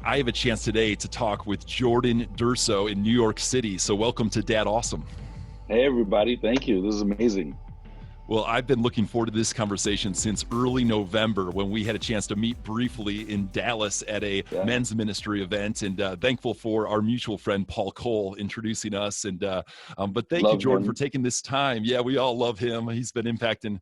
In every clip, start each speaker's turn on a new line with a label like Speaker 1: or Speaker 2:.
Speaker 1: I have a chance today to talk with Jordan Durso in New York City. So welcome to Dad Awesome.
Speaker 2: Hey, everybody. Thank you. This is amazing.
Speaker 1: Well, I've been looking forward to this conversation since early November when we had a chance to meet briefly in Dallas at a men's ministry event, and thankful for our mutual friend Paul Cole introducing us. And but thank you, Jordan, for taking this time. Yeah, we all love him. He's been impacting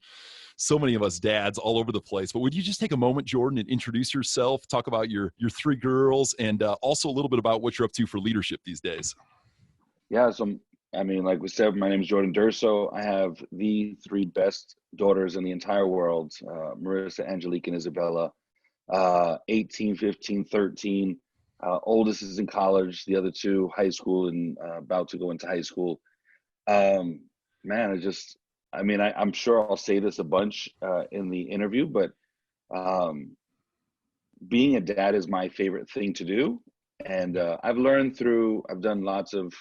Speaker 1: so many of us dads all over the place. But would you just take a moment, Jordan, and introduce yourself, talk about your three girls, and also a little bit about what you're up to for leadership these days?
Speaker 2: Yeah, so like we said, my name is Jordan Durso. I have the three best daughters in the entire world, Marissa, Angelique, and Isabella, 18, 15, 13. Oldest is in college, the other two, high school and about to go into high school. Man, I'm sure I'll say this a bunch in the interview, but being a dad is my favorite thing to do. And I've done lots of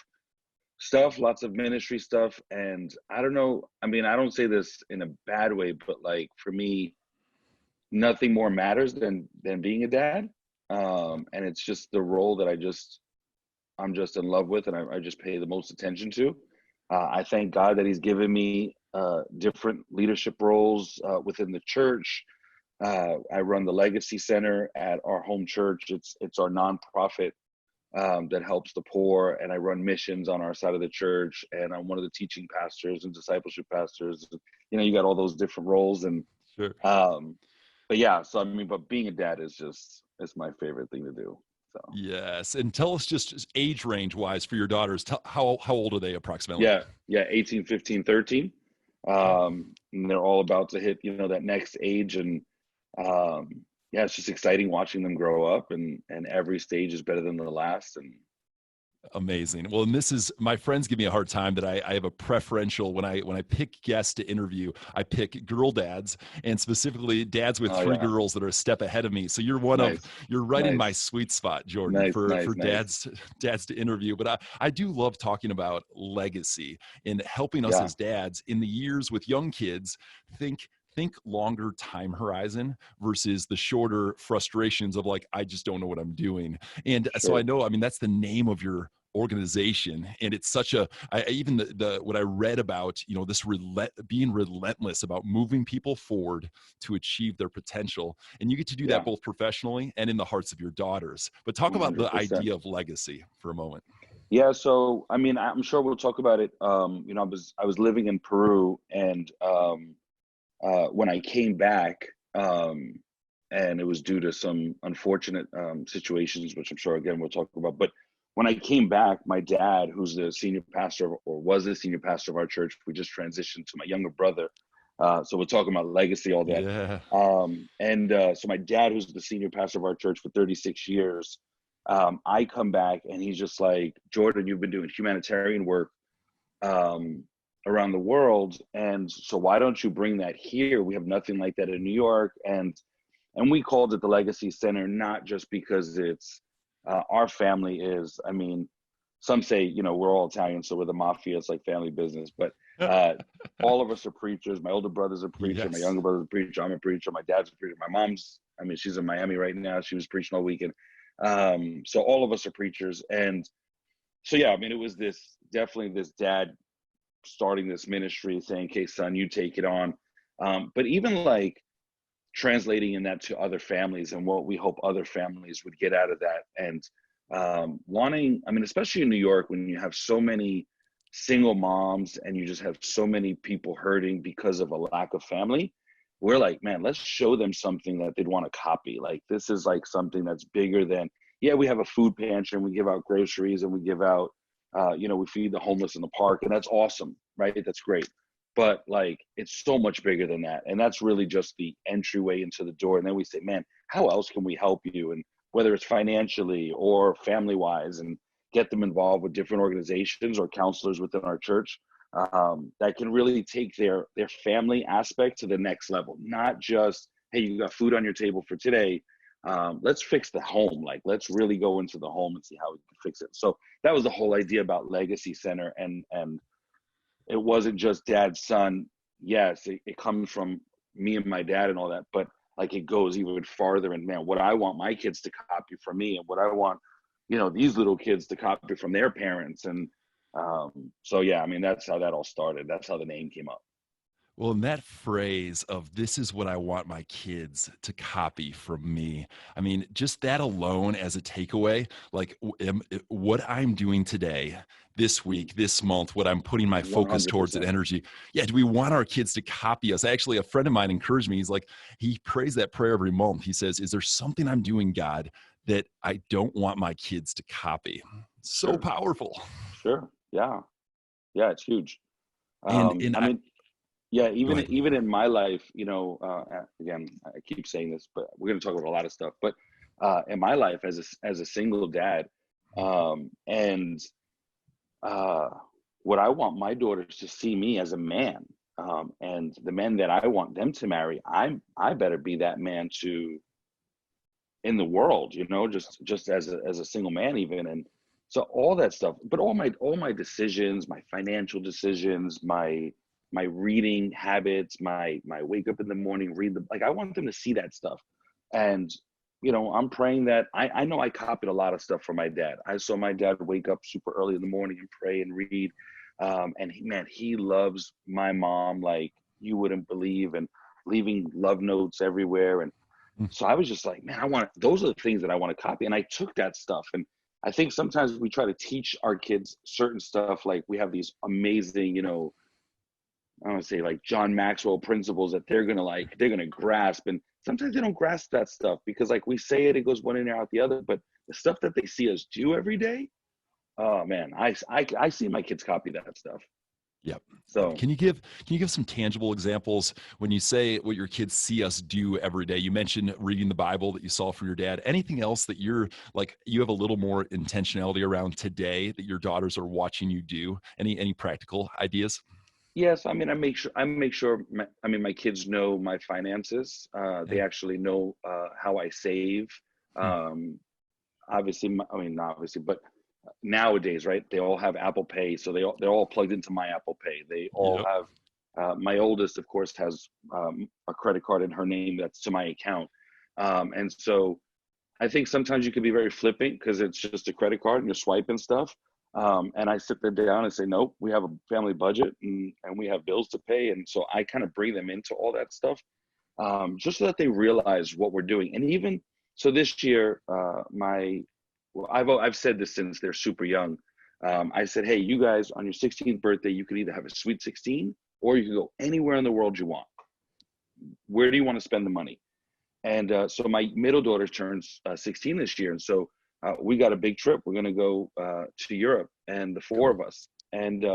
Speaker 2: stuff, lots of ministry stuff. And I don't know, I don't say this in a bad way, but like for me, nothing more matters than being a dad. And it's just the role that I'm just in love with, and I just pay the most attention to. I thank God that he's given me different leadership roles within the church. I run the Legacy Center at our home church. It's our nonprofit that helps the poor, and I run missions on our side of the church, and I'm one of the teaching pastors and discipleship pastors. You got all those different roles, and
Speaker 1: sure.
Speaker 2: But yeah, but being a dad is my favorite thing to do. So
Speaker 1: yes, and tell us just age range wise for your daughters. How old are they approximately?
Speaker 2: Yeah, 18, 15, 13. And they're all about to hit that next age, and yeah, it's just exciting watching them grow up, and every stage is better than the last. And
Speaker 1: amazing. Well, and this is, my friends give me a hard time that I have a preferential when I pick guests to interview, I pick girl dads, and specifically dads with three girls that are a step ahead of me. So you're you're right in my sweet spot, Jordan, for dads to interview. But I do love talking about legacy and helping us as dads in the years with young kids think longer time horizon versus the shorter frustrations of like, I just don't know what I'm doing. And so I know, that's the name of your organization, and it's such even what I read about, this being relentless about moving people forward to achieve their potential, and you get to do that both professionally and in the hearts of your daughters. But talk 100%. About the idea of legacy for a moment.
Speaker 2: Yeah, so I'm sure we'll talk about it. I was living in Peru, and when I came back, and it was due to some unfortunate situations, which I'm sure again we'll talk about. But when I came back, my dad, who's the senior pastor or was the senior pastor of our church, we just transitioned to my younger brother. So we're talking about legacy, all that. Yeah. So my dad, who's the senior pastor of our church for 36 years, I come back and he's just like, Jordan, you've been doing humanitarian work around the world, and so why don't you bring that here? We have nothing like that in New York. And we called it the Legacy Center, not just because it's our family is, some say, we're all Italian, so we're the mafia, it's like family business, but all of us are preachers. My older brother's a preacher, my younger brother's a preacher, I'm a preacher, my dad's a preacher, my mom's, she's in Miami right now, she was preaching all weekend. So all of us are preachers. And so yeah, it was definitely this dad starting this ministry saying, okay, son, you take it on. But even like translating in that to other families and what we hope other families would get out of that. And wanting, especially in New York, when you have so many single moms and you just have so many people hurting because of a lack of family, we're like, man, let's show them something that they'd want to copy. Like, this is like something that's bigger than, we have a food pantry and we give out groceries and we give out, we feed the homeless in the park, and that's awesome, right? That's great. But like, it's so much bigger than that. And that's really just the entryway into the door. And then we say, man, how else can we help you? And whether it's financially or family wise, and get them involved with different organizations or counselors within our church that can really take their family aspect to the next level. Not just, hey, you got food on your table for today. Let's fix the home. Like, let's really go into the home and see how we can fix it. So that was the whole idea about Legacy Center. And it wasn't just dad, son. Yes, it comes from me and my dad and all that, but like it goes even farther. And man, what I want my kids to copy from me, and what I want, these little kids to copy from their parents. And so yeah, I mean, that's how that all started. That's how the name came up.
Speaker 1: Well, in that phrase of this is what I want my kids to copy from me, I mean, just that alone as a takeaway, like what I'm doing today, this week, this month, what I'm putting my focus towards and
Speaker 2: 100%.
Speaker 1: energy. Yeah, do we want our kids to copy us? Actually, a friend of mine encouraged me. He's like, he prays that prayer every month. He says, is there something I'm doing, God, that I don't want my kids to copy? So
Speaker 2: Sure.
Speaker 1: powerful.
Speaker 2: Sure. Yeah. Yeah. It's huge.
Speaker 1: And
Speaker 2: I mean, yeah,
Speaker 1: go
Speaker 2: even
Speaker 1: ahead.
Speaker 2: even in my life, again, I keep saying this, but we're going to talk about a lot of stuff. But in my life, as a single dad, and what I want my daughters to see me as a man, and the men that I want them to marry, I better be that man to in the world, just as a single man even. And so all that stuff, but all my decisions, my financial decisions, my reading habits, my wake up in the morning, read I want them to see that stuff. And I'm praying that I know I copied a lot of stuff from my dad. I saw my dad wake up super early in the morning and pray and read. And he loves my mom like you wouldn't believe, and leaving love notes everywhere. And so I was just like, man, those are the things that I want to copy. And I took that stuff. And I think sometimes we try to teach our kids certain stuff. Like we have these amazing, I want to say like John Maxwell principles that they're going to grasp. And sometimes they don't grasp that stuff because like we say it, it goes one in and out the other. But the stuff that they see us do every day, oh man, I see my kids copy that stuff.
Speaker 1: Yep. Yep.
Speaker 2: So
Speaker 1: Can you give some tangible examples when you say what your kids see us do every day? You mentioned reading the Bible that you saw from your dad. Anything else that you're like you have a little more intentionality around today that your daughters are watching you do? Any practical ideas?
Speaker 2: yes, I mean, I make sure my kids know my finances. They
Speaker 1: Yeah.
Speaker 2: actually know how I save.
Speaker 1: Hmm.
Speaker 2: Um, obviously, I mean, not obviously, but nowadays, right? They all have Apple Pay, so they're all plugged into my Apple Pay. They all
Speaker 1: Yep.
Speaker 2: have. My oldest, of course, has a credit card in her name that's to my account, and so I think sometimes you can be very flippant because it's just a credit card and you're swiping stuff. And I sit there down and say, nope, we have a family budget, and we have bills to pay. And so I kind of bring them into all that stuff, just so that they realize what we're doing. And even so this year, well, I've said this since they're super young. I said, hey, you guys, on your 16th birthday, you could either have a sweet 16 or you can go anywhere in the world you want. Where do you want to spend the money? And so my middle daughter turns 16 this year. And so we got a big trip. We're going to go to Europe, and the four
Speaker 1: Cool.
Speaker 2: of us. And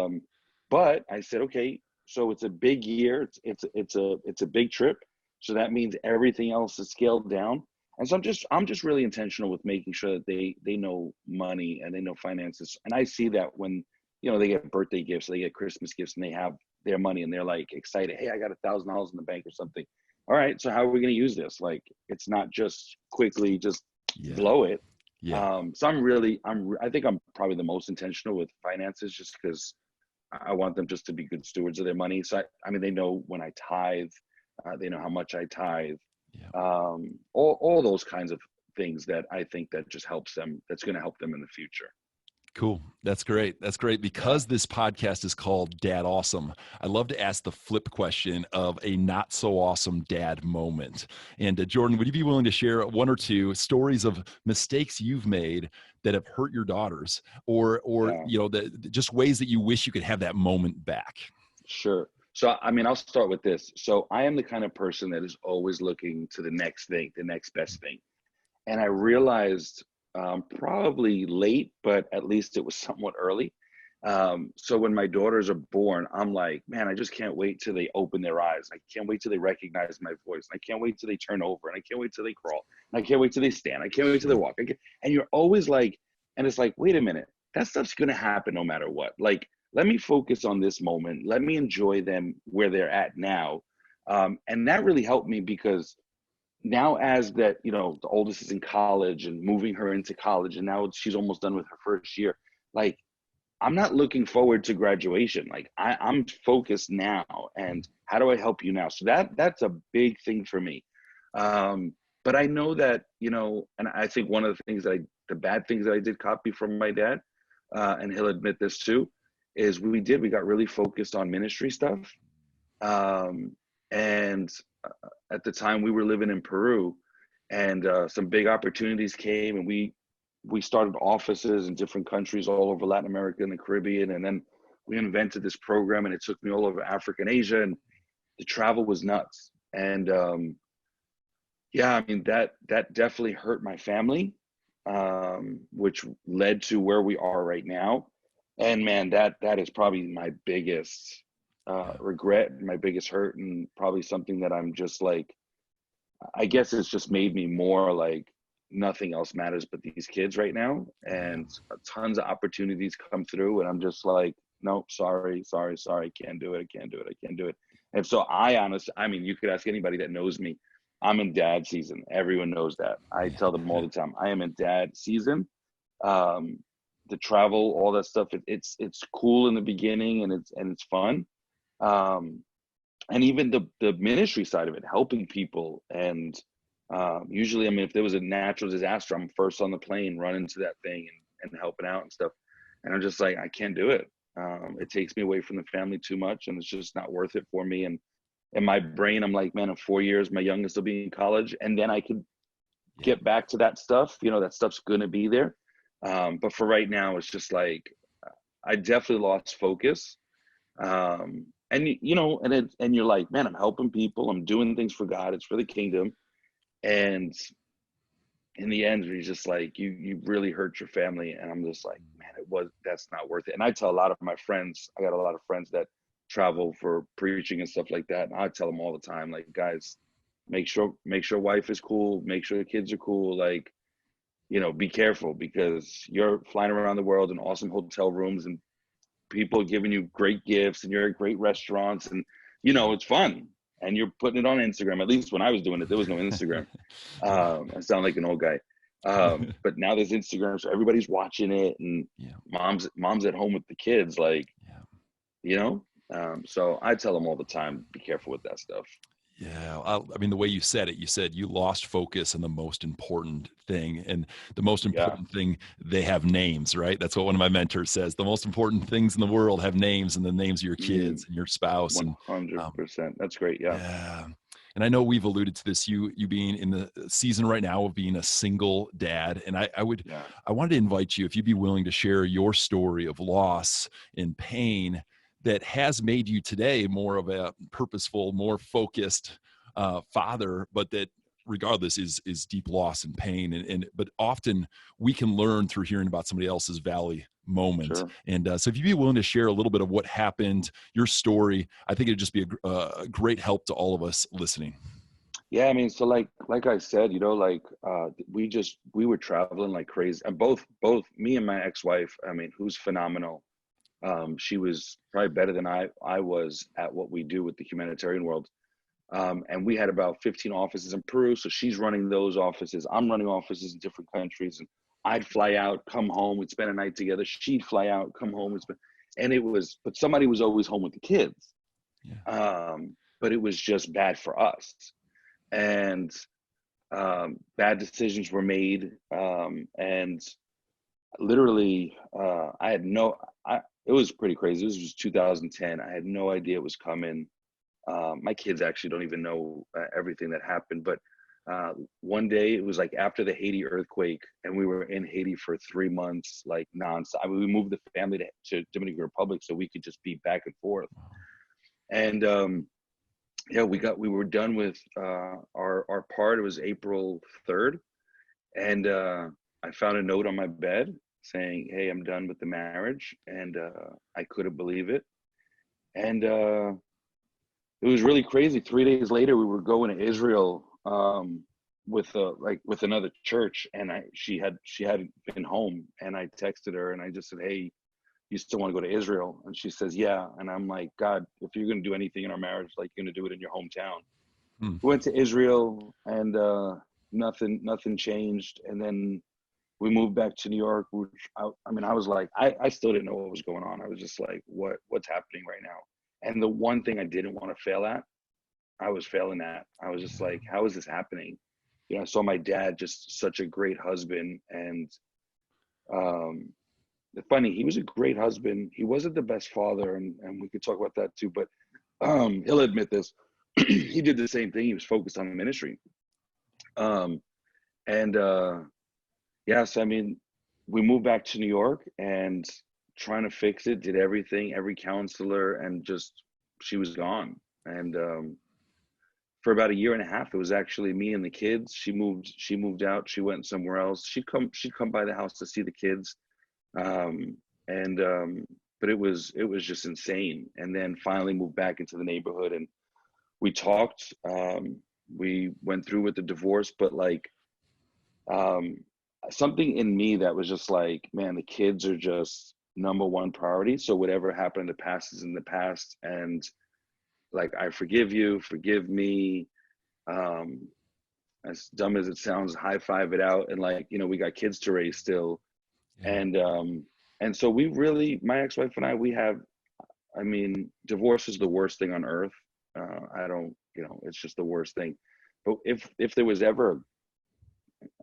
Speaker 2: but I said, okay, so it's a big year. It's a big trip. So that means everything else is scaled down. And so I'm just really intentional with making sure that they know money and they know finances. And I see that when they get birthday gifts, they get Christmas gifts, and they have their money, and they're like excited. Hey, I got $1,000 in the bank or something. All right, so how are we going to use this? Like, it's not just quickly just
Speaker 1: Yeah.
Speaker 2: blow it.
Speaker 1: Yeah.
Speaker 2: So I think I'm probably the most intentional with finances, just because I want them just to be good stewards of their money. So I mean, they know when I tithe, they know how much I tithe,
Speaker 1: Yeah.
Speaker 2: all those kinds of things that I think that just helps them. That's going to help them in the future.
Speaker 1: Cool. That's great. That's great.
Speaker 2: Yeah,
Speaker 1: Because this podcast is called Dad Awesome, I love to ask the flip question of a not so awesome dad moment. And Jordan, would you be willing to share one or two stories of mistakes you've made that have hurt your daughters, or
Speaker 2: yeah,
Speaker 1: just ways that you wish you could have that moment back?
Speaker 2: sure. So I mean, I'll start with this. So I am the kind of person that is always looking to the next thing, the next best thing. And I realized probably late, but at least it was somewhat early. So when my daughters are born, I'm like, man, I just can't wait till they open their eyes. I can't wait till they recognize my voice. I can't wait till they turn over, and I can't wait till they crawl. And I can't wait till they stand. I can't wait till they
Speaker 1: Sure.
Speaker 2: walk. And you're always like, and it's like, wait a minute, that stuff's gonna happen no matter what. Like, let me focus on this moment. Let me enjoy them where they're at now. And that really helped me because now as that the oldest is in college and moving her into college, and now she's almost done with her first year, like I'm not looking forward to graduation. Like I'm focused now, and how do I help you now? So that's a big thing for me. But I know that, you know, and I think one of the things the bad things that I did copy from my dad, and he'll admit this too, is we got really focused on ministry stuff. And at the time we were living in Peru, and some big opportunities came, and we started offices in different countries all over Latin America and the Caribbean. And then we invented this program, and it took me all over Africa and Asia, and the travel was nuts. And yeah, I mean, that definitely hurt my family, which led to where we are right now. And man, that is probably my biggest regret, my biggest hurt, and probably something that I'm just like, I guess it's just made me more like nothing else matters but these kids right now. And tons of opportunities come through, and I'm just like, nope, sorry, can't do it, I can't do it. And so I mean, you could ask anybody that knows me, I'm in dad season. Everyone knows that. I tell them all the time, I am in dad season. The travel, all that stuff, it's cool in the beginning, and it's fun. And even the ministry side of it, helping people. And usually, I mean, if there was a natural disaster, I'm first on the plane, running to that thing and helping out and stuff. And I'm just like, I can't do it. It takes me away from the family too much, and it's just not worth it for me. And in my brain, I'm like, man, in 4 years, my youngest will be in college, and then I could get back to that stuff. You know, that stuff's going to be there. But for right now, it's just like, I definitely lost focus. And you know, and you're like, man, I'm helping people, I'm doing things for God, it's for the kingdom. And in the end, you're just like, you really hurt your family. And I'm just like, man, that's not worth it. And I tell a lot of my friends, I got a lot of friends that travel for preaching and stuff like that, and I tell them all the time, like, guys, make sure wife is cool, make sure the kids are cool, like, you know, be careful, because you're flying around the world in awesome hotel rooms, and people giving you great gifts, and you're at great restaurants, and you know, it's fun, and you're putting it on Instagram. At least when I was doing it, there was no Instagram. I sound like an old guy. But now there's Instagram, so everybody's watching it, and mom's at home with the kids, like, you know. So I tell them all the time, be careful with that stuff.
Speaker 1: Yeah. I mean, the way you said it, you said you lost focus on the most important thing. And the most important thing, they have names, right? That's what one of my mentors says. The most important things in the world have names, and the names of your kids and your spouse.
Speaker 2: 100%. That's great. Yeah.
Speaker 1: Yeah. And I know we've alluded to this, you being in the season right now of being a single dad. And I wanted to invite you, if you'd be willing to share your story of loss and pain that has made you today more of a purposeful, more focused father, but that regardless is deep loss and pain. But often we can learn through hearing about somebody else's valley moment. Sure. And so if you'd be willing to share a little bit of what happened, your story, I think it'd just be a great help to all of us listening.
Speaker 2: Yeah, I mean, so like I said, you know, like we were traveling like crazy, and both me and my ex-wife, I mean, who's phenomenal. She was probably better than I was at what we do with the humanitarian world. And we had about 15 offices in Peru. So she's running those offices. I'm running offices in different countries. And I'd fly out, come home, we'd spend a night together. She'd fly out, come home, but somebody was always home with the kids. Yeah. But it was just bad for us. And bad decisions were made. And literally, it was pretty crazy. This was 2010. I had no idea it was coming. My kids actually don't even know everything that happened. But one day, it was like after the Haiti earthquake, and we were in Haiti for 3 months, like nonstop. I mean, we moved the family to Dominican Republic so we could just be back and forth. And we were done with our part. It was April 3rd, and I found a note on my bed saying, "Hey, I'm done with the marriage," and I couldn't believe it. And it was really crazy. 3 days later, we were going to Israel with another church, and she hadn't been home, and I texted her and I just said, "Hey, you still want to go to Israel?" And she says, "Yeah." And I'm like, God, if you're going to do anything in our marriage, like, you're going to do it in your hometown. We went to Israel, and nothing changed. And then we moved back to New York, which I was like, I still didn't know what was going on. I was just like, what's happening right now? And the one thing I didn't want to fail at I was failing at. I was just like, how is this happening? You know, I saw my dad, just such a great husband. And um, funny, he was a great husband. He wasn't the best father, and we could talk about that too, but he'll admit this. He did the same thing. He was focused on the ministry. Um, and yes, I mean, we moved back to New York and trying to fix it, did everything, every counselor, and just she was gone. And for about a year and a half, it was actually me and the kids. She moved out. She went somewhere else. She'd come by the house to see the kids. Um, and but it was just insane. And then finally moved back into the neighborhood, and we talked. We went through with the divorce, but like um, something in me that was just like, man, the kids are just number one priority. So whatever happened in the past is in the past, and like, I forgive you, forgive me. Um, as dumb as it sounds, high five it out, and like, you know, we got kids to raise still.
Speaker 1: Yeah.
Speaker 2: And so we really, my ex-wife and I, we have, I mean, divorce is the worst thing on earth. I don't, you know, it's just the worst thing. But if there was ever,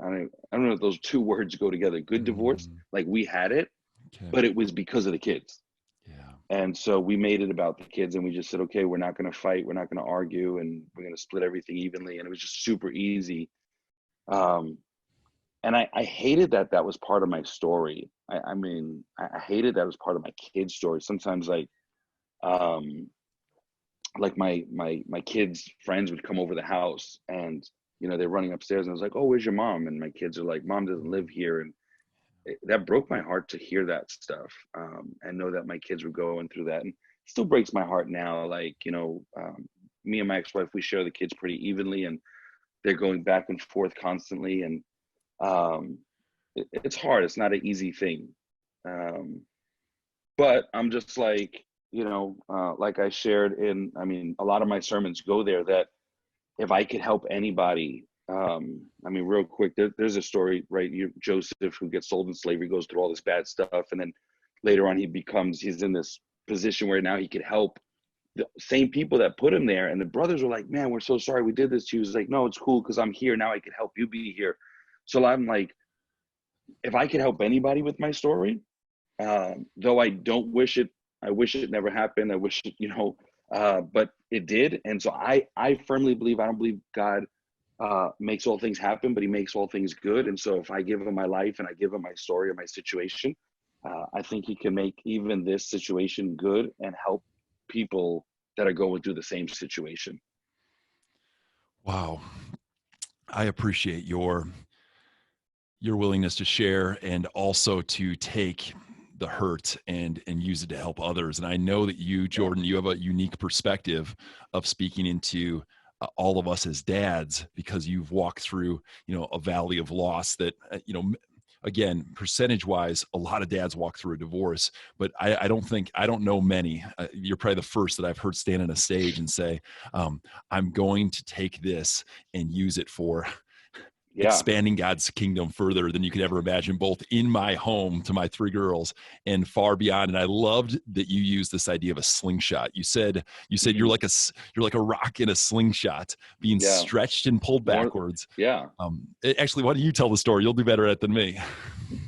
Speaker 2: I don't know if those two words go together, good divorce,
Speaker 1: Mm,
Speaker 2: like we had it,
Speaker 1: okay.
Speaker 2: but it was because of the kids.
Speaker 1: Yeah.
Speaker 2: And so we made it about the kids, and we just said, okay, we're not going to fight, we're not going to argue, and we're going to split everything evenly. And it was just super easy. Um, and I hated that that was part of my story. I mean, I hated that was part of my kid's story. Sometimes um, like my kids' friends would come over the house, and you know, they're running upstairs, and I was like, oh, where's your mom? And my kids are like, mom doesn't live here. And that broke my heart to hear that stuff, and know that my kids were going through that. And it still breaks my heart now. Like, you know, me and my ex-wife, we share the kids pretty evenly, and they're going back and forth constantly. And it's hard. It's not an easy thing. Um, but I'm just like, you know, like I shared in, I mean, a lot of my sermons go there, that if I could help anybody, I mean, real quick, there's a story, right? Joseph, who gets sold in slavery, goes through all this bad stuff. And then later on, he's in this position where now he could help the same people that put him there. And the brothers were like, man, we're so sorry we did this to you. He was like, no, it's cool, because I'm here now. I can help you be here. So I'm like, if I could help anybody with my story, though I don't wish it, I wish it never happened. I wish it, you know, but it did. And so I firmly believe, I don't believe God makes all things happen, but he makes all things good. And so if I give him my life and I give him my story or my situation, I think he can make even this situation good and help people that are going through the same situation.
Speaker 1: Wow. I appreciate your willingness to share, and also to take the hurt and use it to help others. And I know that you,
Speaker 2: Yeah.
Speaker 1: Jordan, you have a unique perspective of speaking into all of us as dads, because you've walked through, you know, a valley of loss that, you know, again, percentage wise, a lot of dads walk through a divorce, but I don't know many. You're probably the first that I've heard stand on a stage and say, I'm going to take this and use it for
Speaker 2: Yeah.
Speaker 1: expanding God's kingdom further than you could ever imagine, both in my home to my three girls and far beyond. And I loved that you used this idea of a slingshot. You said
Speaker 2: Hmm.
Speaker 1: you're like a rock in a slingshot, being
Speaker 2: Yeah.
Speaker 1: stretched and pulled
Speaker 2: More.
Speaker 1: backwards.
Speaker 2: Yeah.
Speaker 1: Actually, why don't you tell the story? You'll do better at it than me.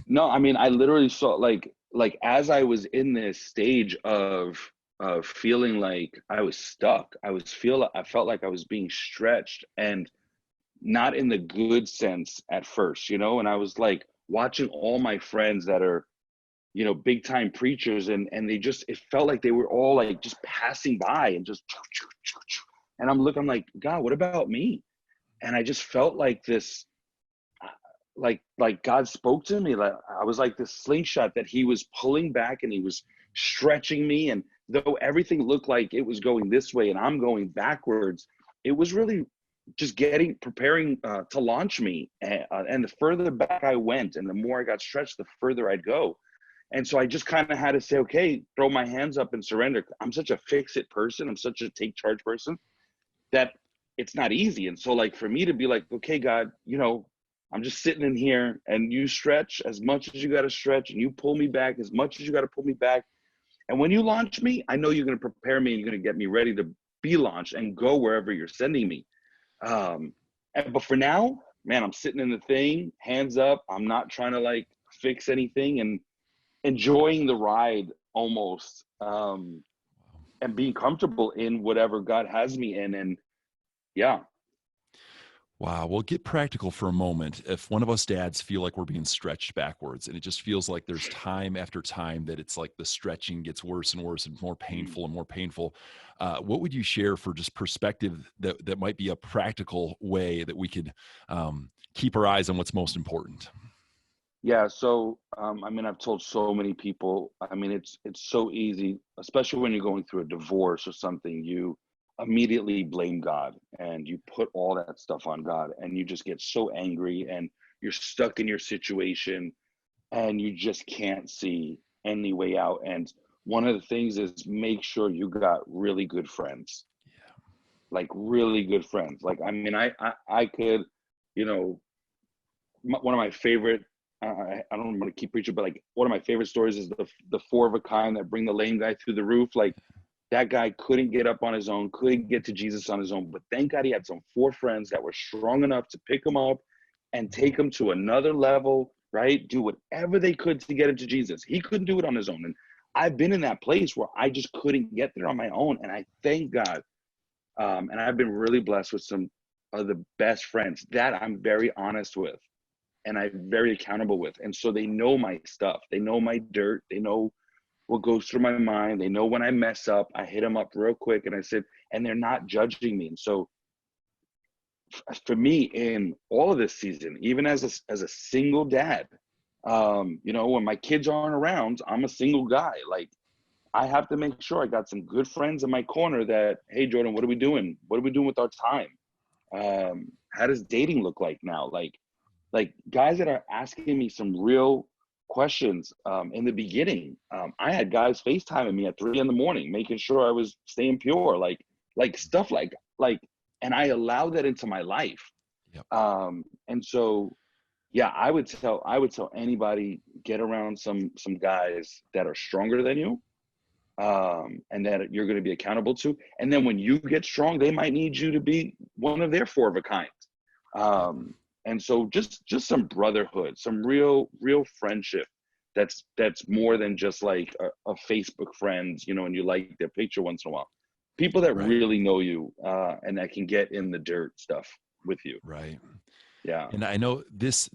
Speaker 2: No, I mean, I literally saw, like as I was in this stage of feeling like I was stuck, I felt like I was being stretched, and not in the good sense at first, you know. And I was like watching all my friends that are, you know, big time preachers, and they just, it felt like they were all like just passing by and just, and I'm like, God, what about me? And I just felt like this, like God spoke to me. Like I was like this slingshot that he was pulling back, and he was stretching me. And though everything looked like it was going this way and I'm going backwards, it was really just preparing to launch me. And the further back I went, and the more I got stretched, the further I'd go. And so I just kind of had to say, okay, throw my hands up and surrender. I'm such a fix it person. I'm such a take charge person that it's not easy. And so, like, for me to be like, okay, God, you know, I'm just sitting in here, and you stretch as much as you got to stretch, and you pull me back as much as you got to pull me back. And when you launch me, I know you're going to prepare me, and you're going to get me ready to be launched and go wherever you're sending me. But for now, man, I'm sitting in the thing, hands up. I'm not trying to like fix anything and enjoying the ride almost, and being comfortable in whatever God has me in. And yeah.
Speaker 1: Wow. Well, get practical for a moment. If one of us dads feel like we're being stretched backwards and it just feels like there's time after time that it's like the stretching gets worse and worse and more painful and more painful, what would you share for just perspective that might be a practical way that we could keep our eyes on what's most important?
Speaker 2: Yeah. So, I mean, I've told so many people, I mean, it's so easy, especially when you're going through a divorce or something, you immediately blame God and you put all that stuff on God and you just get so angry and you're stuck in your situation and you just can't see any way out. And one of the things is make sure you got really good friends,
Speaker 1: Yeah.
Speaker 2: like really good friends. Like, I mean, I could, you know, one of my favorite, I don't want to keep preaching, but like one of my favorite stories is the four of a kind that bring the lame guy through the roof. Like that guy couldn't get up on his own, couldn't get to Jesus on his own, but thank God he had some four friends that were strong enough to pick him up and take him to another level, right? Do whatever they could to get him to Jesus. He couldn't do it on his own. And I've been in that place where I just couldn't get there on my own. And I thank God. And I've been really blessed with some of the best friends that I'm very honest with and I'm very accountable with. And so they know my stuff. They know my dirt. They know what goes through my mind. They know when I mess up, I hit them up real quick and I said, and they're not judging me. And so for me in all of this season, even as a single dad, you know, when my kids aren't around, I'm a single guy. Like I have to make sure I got some good friends in my corner that, hey, Jordan, what are we doing? What are we doing with our time? How does dating look like now? Like guys that are asking me some real questions. In the beginning, I had guys FaceTiming me at 3 a.m, making sure I was staying pure, like stuff like, and I allowed that into my life.
Speaker 1: Yep.
Speaker 2: And so, yeah, I would tell anybody, get around some guys that are stronger than you, and that you're going to be accountable to. And then when you get strong, they might need you to be one of their four of a kind. And so just some brotherhood, some real friendship that's more than just like a Facebook friends, you know, and you like their picture once in a while. People that
Speaker 1: Right.
Speaker 2: really know you, and that can get in the dirt stuff with you.
Speaker 1: Right.
Speaker 2: Yeah.
Speaker 1: And I know this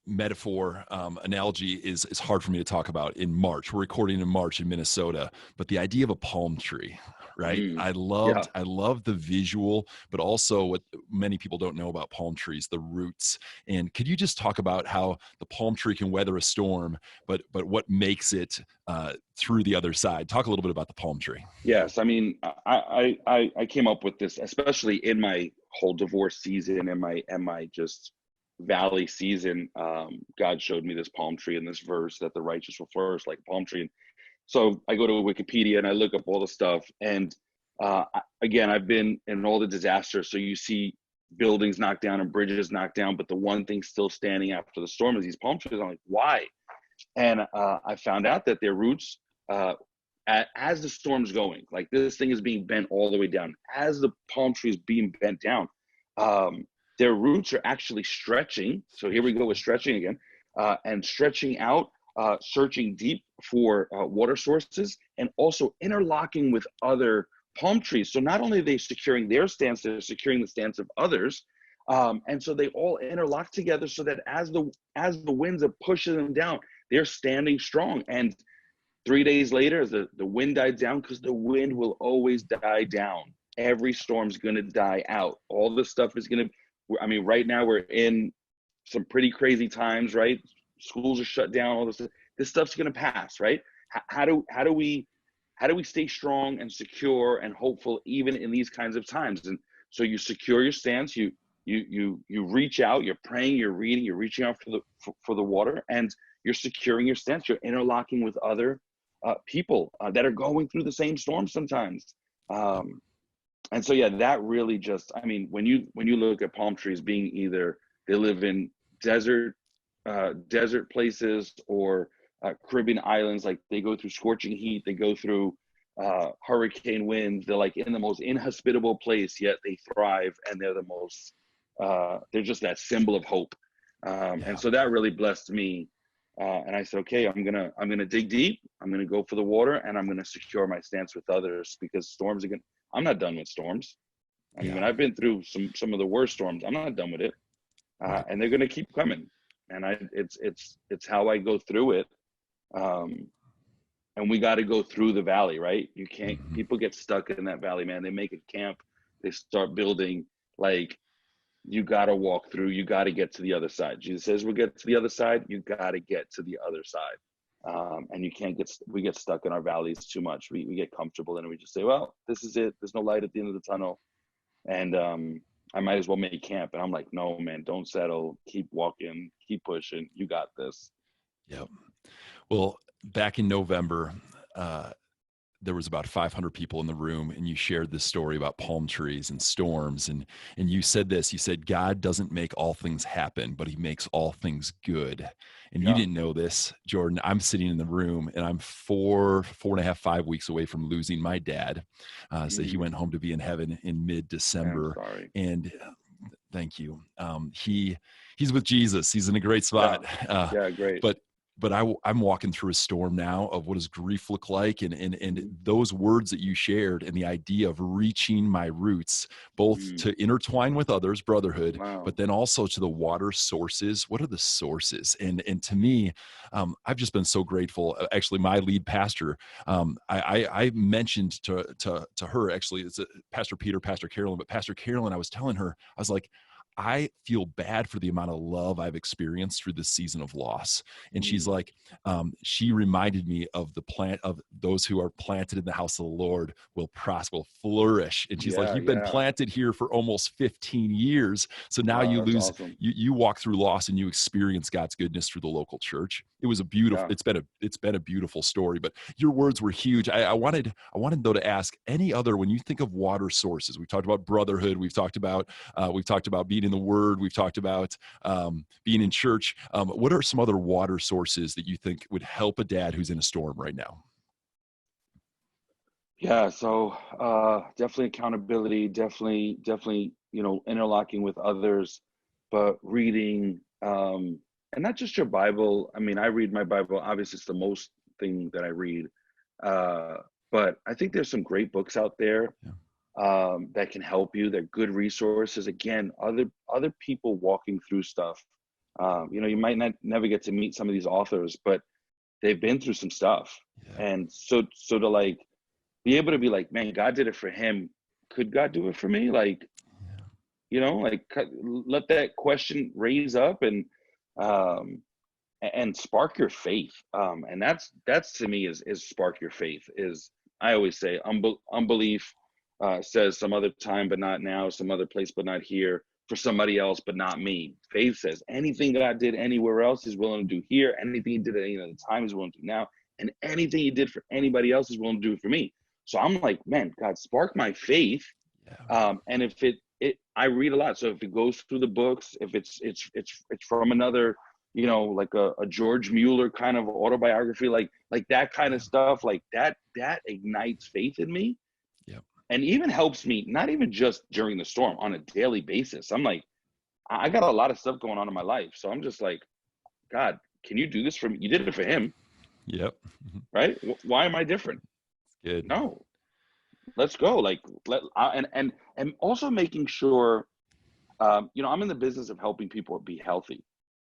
Speaker 1: metaphor analogy is hard for me to talk about in March. We're recording in March in Minnesota, but the idea of a palm tree, right?
Speaker 2: Mm.
Speaker 1: I
Speaker 2: Yeah.
Speaker 1: loved the visual, but also what many people don't know about palm trees, the roots. And could you just talk about how the palm tree can weather a storm, but what makes it through the other side? Talk a little bit about the palm tree.
Speaker 2: Yes. I mean, I came up with this, especially in my whole divorce season and my just valley season. God showed me this palm tree and this verse that the righteous will flourish like a palm tree. And so I go to Wikipedia and I look up all the stuff. And again, I've been in all the disasters. So you see buildings knocked down and bridges knocked down, but the one thing still standing after the storm is these palm trees. I'm like, why? And I found out that their roots, as the storm's going, like this thing is being bent all the way down, as the palm tree is being bent down, their roots are actually stretching. So here we go with stretching again, and stretching out, searching deep for water sources, and also interlocking with other palm trees. So not only are they securing their stance, they're securing the stance of others. And so they all interlock together so that as the winds are pushing them down, they're standing strong. And 3 days later, as the wind died down, because the wind will always die down. Every storm's going to die out. All this stuff is going to, I mean, right now we're in some pretty crazy times, right? Schools are shut down, all this stuff's going to pass, right? How do we stay strong and secure and hopeful even in these kinds of times? And so you secure your stance, you reach out, you're praying, you're reading, you're reaching out for the water, and you're securing your stance. You're interlocking with other people that are going through the same storm sometimes. And so, yeah, that really just, I mean, when you look at palm trees being either they live in desert places or Caribbean islands, like they go through scorching heat, they go through hurricane winds. They're like in the most inhospitable place, yet they thrive, and they're the most they're just that symbol of hope. And so that really blessed me. And I said, okay, I'm gonna dig deep. I'm gonna go for the water, and I'm gonna secure my stance with others, because storms are I'm not done with storms. I mean, I've been through some of the worst storms. I'm not done with it, and they're gonna keep coming. And it's how I go through it. And we got to go through the valley, right? You can't. People get stuck in that valley, man. They make a camp. They start building. Like, you got to walk through. You got to get to the other side. Jesus says, we'll get to the other side. You got to get to the other side. And you can't we get stuck in our valleys too much. We get comfortable, and we just say, well, this is it. There's no light at the end of the tunnel. And I might as well make camp. And I'm like, no, man, don't settle. Keep walking. Keep pushing. You got this.
Speaker 1: Yep. Well, back in November, there was about 500 people in the room, and you shared this story about palm trees and storms. And you said this, you said, God doesn't make all things happen, but he makes all things good. And you didn't know this, Jordan. I'm sitting in the room, and I'm 4.5, 5 weeks away from losing my dad. So he went home to be in heaven in mid-December. And thank you. He's with Jesus. He's in a great spot.
Speaker 2: Great.
Speaker 1: But I'm walking through a storm now of what does grief look like, and those words that you shared, and the idea of reaching my roots, both to intertwine with others, brotherhood, but then also to the water sources. What are the sources? And to me, I've just been so grateful. Actually, my lead pastor, I mentioned to her, actually, it's Pastor Peter, Pastor Carolyn, but Pastor Carolyn, I was telling her, I was like, I feel bad for the amount of love I've experienced through this season of loss. And she's like, she reminded me of the plant of those who are planted in the house of the Lord will prosper, will flourish. And she's like, you've been planted here for almost 15 years. So now you lose, you walk through loss, and you experience God's goodness through the local church. It was a beautiful, it's been a beautiful story, but your words were huge. I wanted though to ask, any other, when you think of water sources, we've talked about brotherhood, we've talked about being in the Word, we've talked about being in church. What are some other water sources that you think would help a dad who's in a storm right now?
Speaker 2: Yeah, so definitely accountability, definitely, interlocking with others, but reading, and not just your Bible. I mean, I read my Bible. Obviously, it's the most thing that I read, but I think there's some great books out there. That can help you. They're good resources. Again, other people walking through stuff. You might never get to meet some of these authors, but they've been through some stuff. And so to like be able to be like, man, God did it for him. Could God do it for me? Like, let that question raise up and spark your faith. And that's to me is spark your faith. Is, I always say, unbelief says some other time but not now, some other place but not here, for somebody else but not me. Faith says anything God did anywhere else he's willing to do here, anything he did at any other time he's willing to do now, and anything he did for anybody else he's willing to do for me. So I'm like, man, God, spark my faith. And if I read a lot, so if it goes through the books, if it's from another, like a George Mueller kind of autobiography, like that kind of stuff, like that ignites faith in me. And even helps me, not even just during the storm, on a daily basis. I'm like, I got a lot of stuff going on in my life. So I'm just like, God, can you do this for me? You did it for him. Right? Why am I different?
Speaker 1: Good.
Speaker 2: No. Let's go. Like, and also making sure, I'm in the business of helping people be healthy.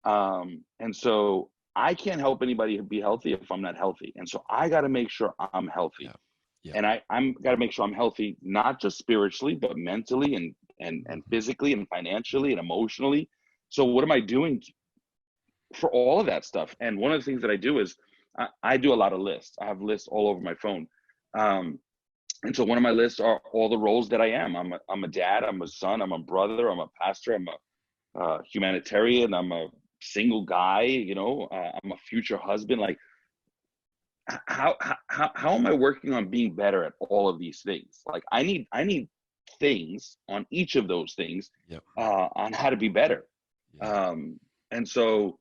Speaker 2: And so I can't help anybody be healthy if I'm not healthy. And so I got to make sure I'm healthy. And I'm got to make sure I'm healthy, not just spiritually, but mentally and physically and financially and emotionally. So what am I doing for all of that stuff? And one of the things that I do is I do a lot of lists. I have lists all over my phone. And so one of my lists are all the roles that I am. I'm a dad, I'm a son, I'm a brother, I'm a pastor, I'm a humanitarian, I'm a single guy, I'm a future husband. Like, how am I working on being better at all of these things? Like, I need things on each of those things on how to be better. And so,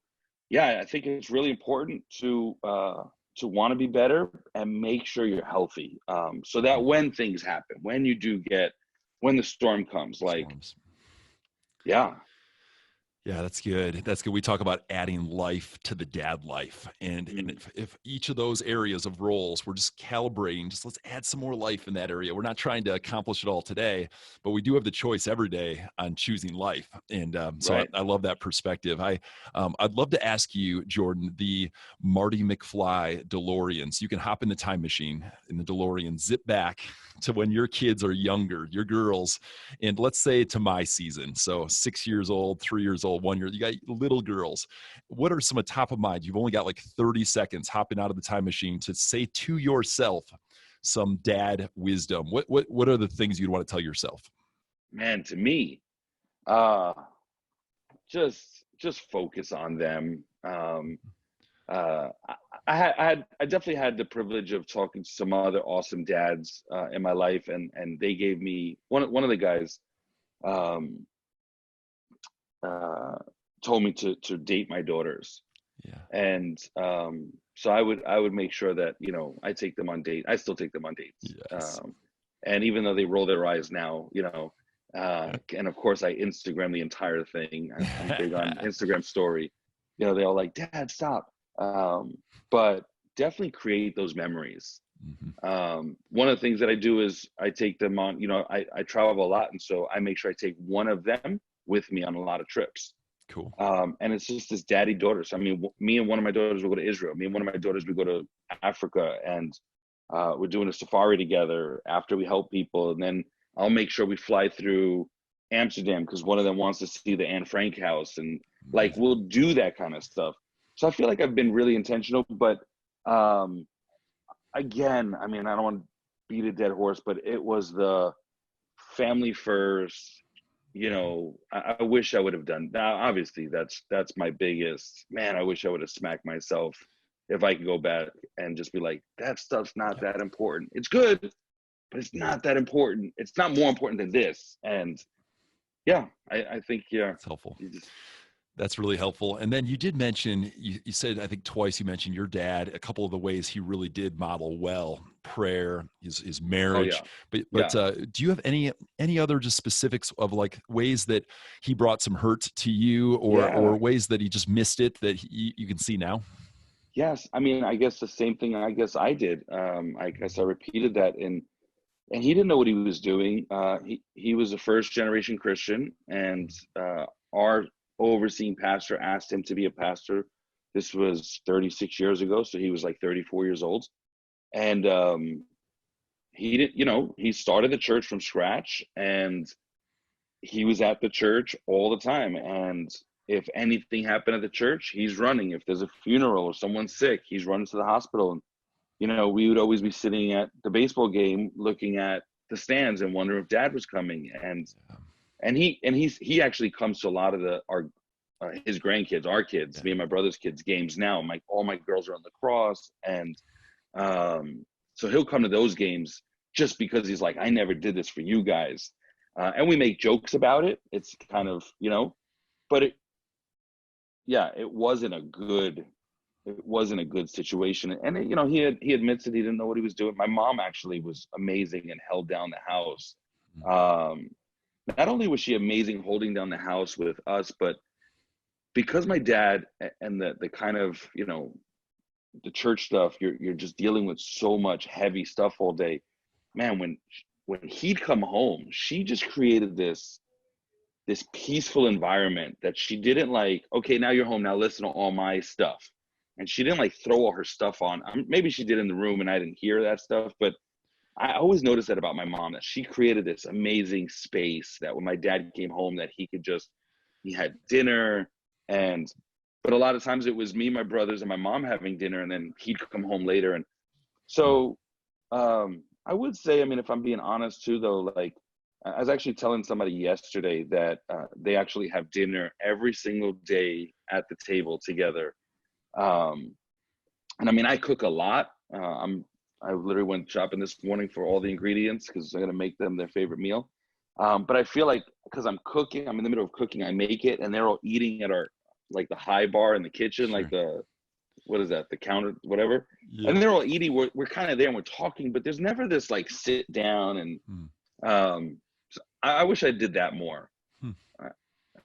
Speaker 2: I think it's really important to to want to be better and make sure you're healthy. So that when things happen, when the storm comes, like,
Speaker 1: Storms.
Speaker 2: yeah.
Speaker 1: Yeah, that's good. That's good. We talk about adding life to the dad life. And if each of those areas of roles, we're just calibrating, just let's add some more life in that area. We're not trying to accomplish it all today, but we do have the choice every day on choosing life. And so
Speaker 2: Right.
Speaker 1: I love that perspective. I'd love to ask you, Jordan, the Marty McFly DeLorean. So you can hop in the time machine in the DeLorean, zip back to when your kids are younger, your girls, and let's say to my season. So 6 years old, 3 years old, 1 year, you got little girls. What are some of top of mind? You've only got like 30 seconds hopping out of the time machine to say to yourself some dad wisdom. What are the things you'd want to tell yourself?
Speaker 2: Man, to me, uh, just focus on them. Uh, I definitely had the privilege of talking to some other awesome dads in my life, and they gave me one of the guys um, told me to date my daughters,
Speaker 1: Yeah.
Speaker 2: and so I would make sure that I take them on date. I still take them on dates,
Speaker 1: Yes.
Speaker 2: and even though they roll their eyes now, and of course I Instagram the entire thing. I'm big on Instagram story. They all like, Dad, stop. But definitely create those memories. One of the things that I do is I take them on, I travel a lot. And so I make sure I take one of them with me on a lot of trips.
Speaker 1: Cool.
Speaker 2: And it's just this daddy daughter. So, I mean, me and one of my daughters will go to Israel. Me and one of my daughters, we go to Africa, and we're doing a safari together after we help people. And then I'll make sure we fly through Amsterdam because one of them wants to see the Anne Frank house. And like, we'll do that kind of stuff. So I feel like I've been really intentional, but again, I mean, I don't want to beat a dead horse, but it was the family first. I wish I would have done. Now, obviously, that's my biggest, man. I wish I would have smacked myself if I could go back and just be like, that stuff's not that important. It's good, but it's not that important. It's not more important than this. And yeah, I think, yeah,
Speaker 1: it's helpful. That's really helpful. And then you did mention, you said, I think twice, you mentioned your dad, a couple of the ways he really did model well, prayer, his marriage. But do you have any other just specifics of like ways that he brought some hurt to you or ways that he just missed it that you can see now?
Speaker 2: Yes. I mean, I guess the same thing I guess I did. I guess I repeated that and he didn't know what he was doing. He was a first generation Christian, and our overseeing pastor asked him to be a pastor. This was 36 years ago, so he was like 34 years old. And he didn't, he started the church from scratch, and he was at the church all the time. And if anything happened at the church, he's running. If there's a funeral or someone's sick, he's running to the hospital. And we would always be sitting at the baseball game looking at the stands and wondering if Dad was coming. And he actually comes to a lot of his grandkids, our kids, me and my brother's kids games now. All my girls are on lacrosse, and so he'll come to those games just because he's like, I never did this for you guys, and we make jokes about it. It's kind of but it wasn't a good situation. And he admits that he didn't know what he was doing. My mom actually was amazing and held down the house. Not only was she amazing holding down the house with us, but because my dad and the kind of, the church stuff, you're just dealing with so much heavy stuff all day. Man, when he'd come home, she just created this peaceful environment that she didn't like, okay, now you're home, now listen to all my stuff. And she didn't like throw all her stuff on. Maybe she did in the room and I didn't hear that stuff, but I always noticed that about my mom, that she created this amazing space that when my dad came home, that he had dinner, but a lot of times it was me, my brothers, and my mom having dinner, and then he'd come home later. And so I would say, I mean, if I'm being honest too, though, like I was actually telling somebody yesterday that they actually have dinner every single day at the table together. And I mean, I cook a lot. I literally went shopping this morning for all the ingredients because I'm going to make them their favorite meal. But I feel like because I'm cooking, I'm in the middle of cooking, I make it, and they're all eating at the high bar in the kitchen,
Speaker 1: Sure.
Speaker 2: like the what is that? The counter, whatever.
Speaker 1: Yeah.
Speaker 2: And they're all eating. We're kind of there and we're talking, but there's never this like sit down and so I wish I did that more.
Speaker 1: Hmm.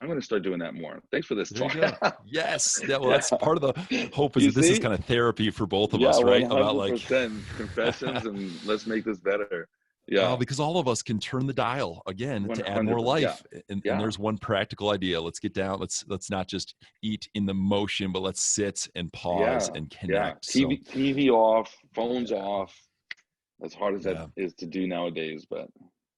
Speaker 2: I'm going to start doing that more. Thanks for this
Speaker 1: There you
Speaker 2: talk.
Speaker 1: go. Yes. Well,
Speaker 2: Yeah.
Speaker 1: that's part of the hope is
Speaker 2: You
Speaker 1: that this is
Speaker 2: see?
Speaker 1: kind of therapy for both of
Speaker 2: Yeah,
Speaker 1: us, right? About like,
Speaker 2: 100% confessions and let's make this better. Yeah.
Speaker 1: because all of us can turn the dial again to add more
Speaker 2: 100%. Yeah.
Speaker 1: life. And
Speaker 2: Yeah.
Speaker 1: there's one practical idea. Let's get down. Let's not just eat in the motion, but let's sit and pause
Speaker 2: Yeah.
Speaker 1: and
Speaker 2: Yeah.
Speaker 1: connect. So
Speaker 2: TV off, phones
Speaker 1: yeah,
Speaker 2: off, as hard as that
Speaker 1: yeah.
Speaker 2: is to do nowadays, but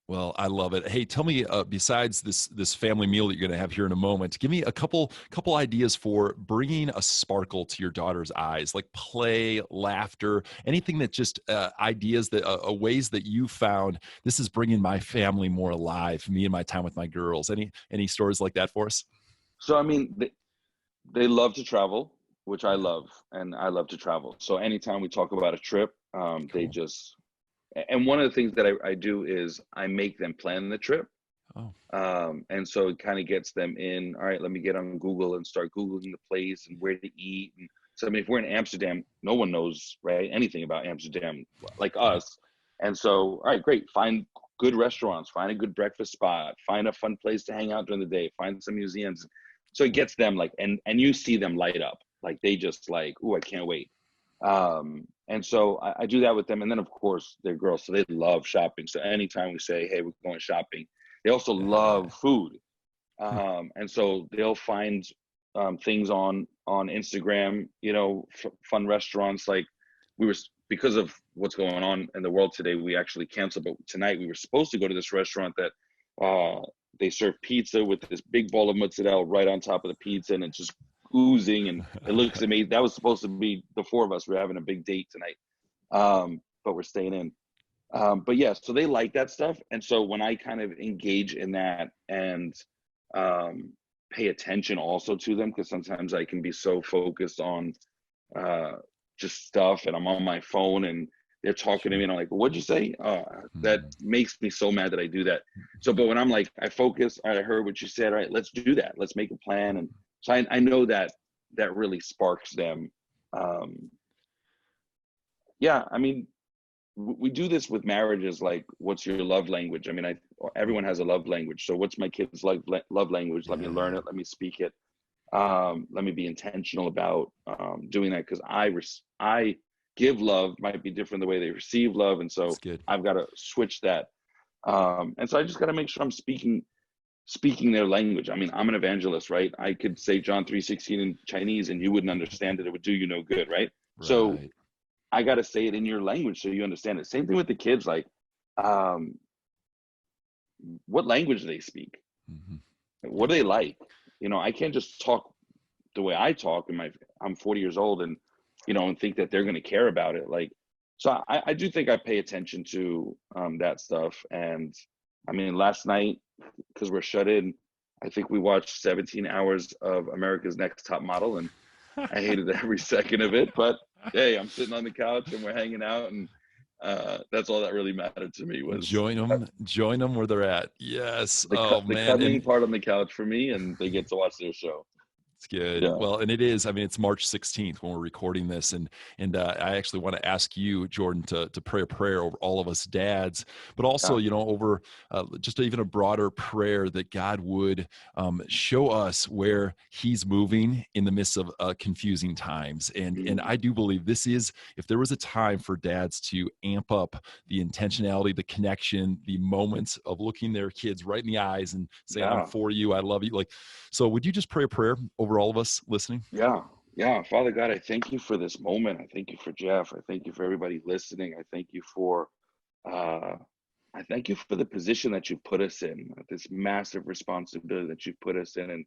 Speaker 1: Well, I love it. Hey, tell me, besides this family meal that you're going to have here in a moment, give me a couple ideas for bringing a sparkle to your daughter's eyes, like play, laughter, anything that just ideas that ways that you found this is bringing my family more alive. Me and my time with my girls. Any stories like that for us?
Speaker 2: so I mean, they love to travel, which I love, and I love to travel. So anytime we talk about a trip, they
Speaker 1: Cool.
Speaker 2: just, and one of the things that I do is I make them plan the trip.
Speaker 1: Oh,
Speaker 2: And so it kind of gets them in, all right, let me get on Google and start Googling the place and where to eat. And so, I mean, if we're in Amsterdam, no one knows, right, anything about Amsterdam like
Speaker 1: right.
Speaker 2: us. And so, all right, great. Find good restaurants, find a good breakfast spot, find a fun place to hang out during the day, find some museums. So it gets them like, and you see them light up. Like they just like, oh, I can't wait. And so I do that with them. And then of course they're girls, so they love shopping. So anytime we say, hey, we're going shopping, they also
Speaker 1: Yeah.
Speaker 2: love food. And so they'll find things on Instagram, you know, fun restaurants. Like we were, because of what's going on in the world today, we actually canceled. But tonight we were supposed to go to this restaurant that they serve pizza with this big ball of mozzarella right on top of the pizza, and it's just oozing, and it looks amazing. That was supposed to be the four of us. We're having a big date tonight, but we're staying in. But yeah, so they like that stuff. And so when I kind of engage in that and pay attention also to them, because sometimes I can be so focused on just stuff and I'm on my phone and they're talking to me
Speaker 1: Sure.
Speaker 2: and I'm like, what'd you say? That
Speaker 1: Mm.
Speaker 2: makes me so mad that I do that. So, but when I'm like, I focus, I heard what you said, all right, let's do that. Let's make a plan. And so I know that that really sparks them. Yeah, I mean, we do this with marriages, like what's your love language? I mean, everyone has a love language. So what's my kid's love language? Let me learn
Speaker 1: Yeah.
Speaker 2: it, let me speak it. Let me be intentional about doing that, because I give love might be different the way they receive love, and so
Speaker 1: That's good.
Speaker 2: I've got to switch that. And so I just got to make sure I'm speaking their language. I mean, I'm an evangelist, right? I could say John 3:16 in Chinese and you wouldn't understand it. It would do you no good, right? So
Speaker 1: Right.
Speaker 2: I got to say it in your language so you understand it. Same thing with the kids. Like, um, what language do they speak?
Speaker 1: Hmm.
Speaker 2: What do
Speaker 1: Yeah.
Speaker 2: they like? You know, I can't just talk the way I talk. And I'm 40 years old, and and think that they're going to care about it. Like, so I do think I pay attention to that stuff. And I mean, last night, because we're shut in, I think we watched 17 hours of America's Next Top Model, and I hated every second of it. But hey, I'm sitting on the couch and we're hanging out, and that's all that really mattered to me was
Speaker 1: Join them where they're at. Yes. Oh
Speaker 2: the
Speaker 1: man.
Speaker 2: cuddling
Speaker 1: And
Speaker 2: part on the couch for me, and they get to watch their show.
Speaker 1: it's good.
Speaker 2: Yeah,
Speaker 1: Well, and it is. I mean, it's March 16th when we're recording this, and I actually want to ask you, Jordan, to pray a prayer over all of us dads, but also,
Speaker 2: yeah,
Speaker 1: over just even a broader prayer that God would show us where He's moving in the midst of confusing times. And
Speaker 2: mm,
Speaker 1: I do believe this is, if there was a time for dads to amp up the intentionality, the connection, the moments of looking their kids right in the eyes and saying, "I'm
Speaker 2: yeah,
Speaker 1: for you, I love you." Like, so would you just pray a prayer over all of us listening?
Speaker 2: yeah, yeah. Father God, I thank you for this moment. I thank you for Jeff. I thank you for everybody listening. I thank you for uh, I thank you for the position that you put us in, this massive responsibility that you put us in, and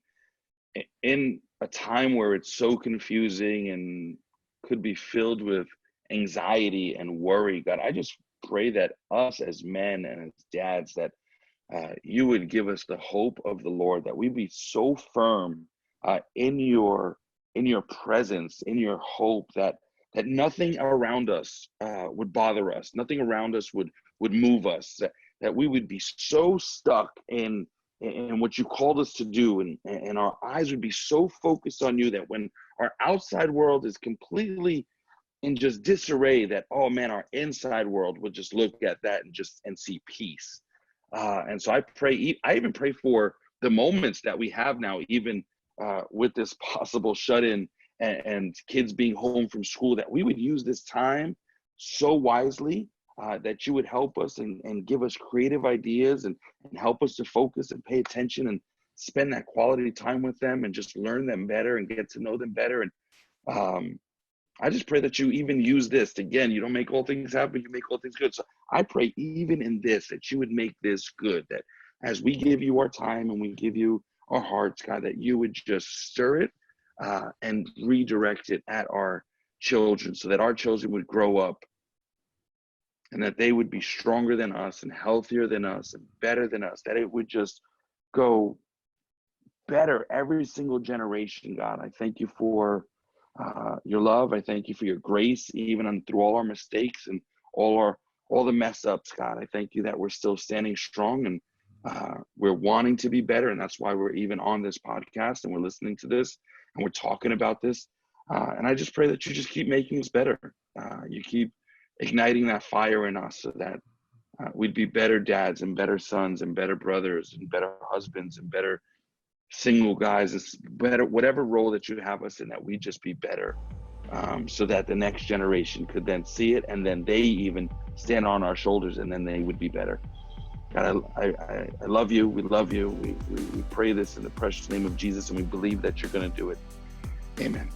Speaker 2: in a time where it's so confusing and could be filled with anxiety and worry. God, I just pray that us as men and as dads, that you would give us the hope of the Lord, that we be so firm in your presence, in your hope, that nothing around us would bother us, nothing around us would move us, that we would be so stuck in and what you called us to do, and our eyes would be so focused on you that when our outside world is completely in just disarray, that, oh man, our inside world would just look at that and see peace. And so I even pray for the moments that we have now, even with this possible shut-in and kids being home from school, that we would use this time so wisely, that you would help us and give us creative ideas and help us to focus and pay attention and spend that quality time with them and just learn them better and get to know them better. And I just pray that you even use this. Again, you don't make all things happen, you make all things good. So I pray even in this, that you would make this good, that as we give you our time and we give you our hearts, God, that you would just stir it and redirect it at our children, so that our children would grow up and that they would be stronger than us and healthier than us and better than us, that it would just go better every single generation. God, I thank you for your love. I thank you for your grace, even through all our mistakes and all the mess ups. God, I thank you that we're still standing strong and we're wanting to be better. And that's why we're even on this podcast and we're listening to this and we're talking about this. And I just pray that you just keep making us better. You keep igniting that fire in us, so that we'd be better dads and better sons and better brothers and better husbands and better single guys. It's better, whatever role that you have us in, that we just be better, so that the next generation could then see it and then they even stand on our shoulders and then they would be better. God, I love you. We love you. We pray this in the precious name of Jesus, and we believe that you're going to do it. Amen.